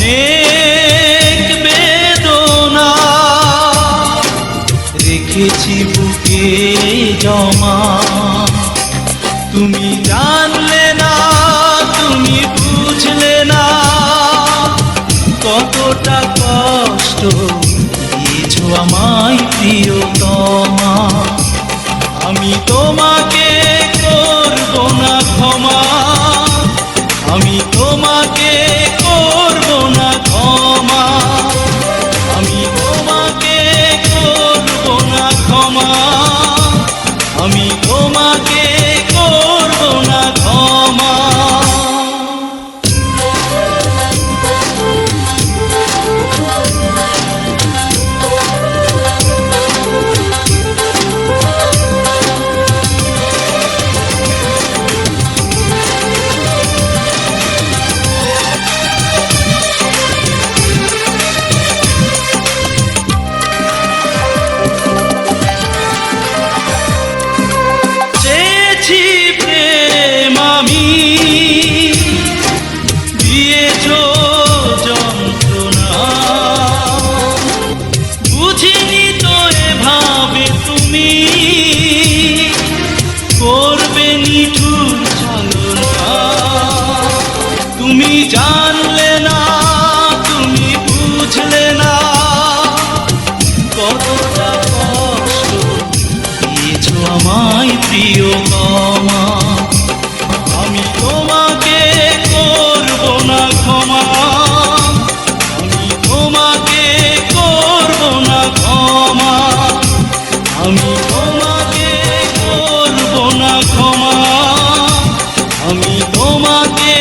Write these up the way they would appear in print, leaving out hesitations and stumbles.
অনেক বেদনা রেখেছি বুকে জমা, তুমি জানলে না, তুমি বুঝলে না কতটা কষ্ট দিয়েছো আমায় প্রিয়তমা। আমি তোমাকে করব না ক্ষমা, আমি তোমাকে করব না ক্ষমা, আমি তোমাকে করব না ক্ষমা, আমি তোমাকে করব না ক্ষমা। তুমি জানলে না, তুমি বুঝলে না কতটা কষ্ট দিয়েছো আমায় প্রিয়তমা। আমি তোমাকে করব না ক্ষমা, আমি তোমাকে করব না ক্ষমা, আমি তোমাকে করব না ক্ষমা, আমি তোমাকে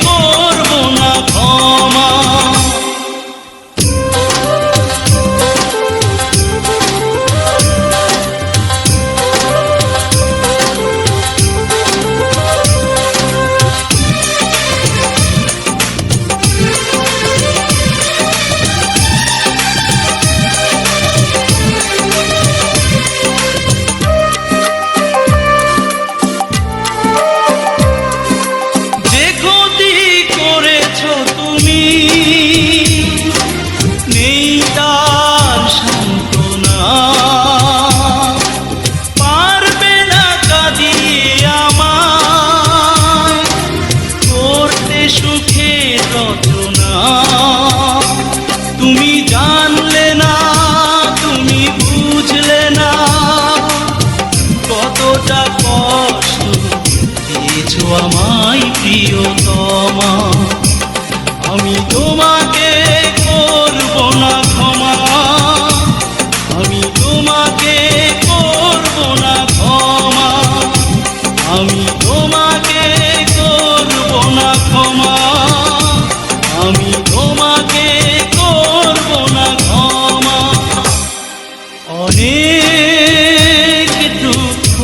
করব না ক্ষমা। তুমি জানলে না, তুমি বুঝলে না কতটা কষ্ট দিয়েছো আমায় প্রিয়তমা। আমি তোমাকে করব না ক্ষমা, আমি তোমাকে করব না ক্ষমা, আমি তোমাকে করব না ক্ষমা, আমি তোমাকে করব না ক্ষমা। অনেক দুঃখ,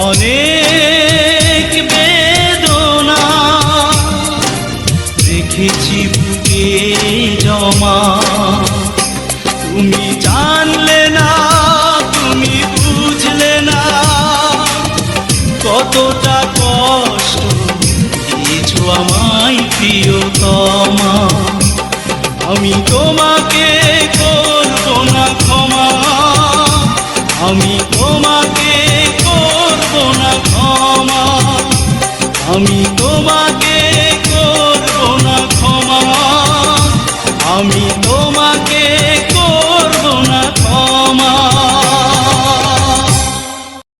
অনেক বেদনা রেখেছি বুকে জমা, তুমি জানলে না, তুমি বুঝলে না কতটা কষ্ট দিয়েছো আমায় প্রিয়তমা। আমি তোমাকে করব না ক্ষমা, আমি তোমাকে করব না ক্ষমা, আমি তোমাকে করব না ক্ষমা, আমি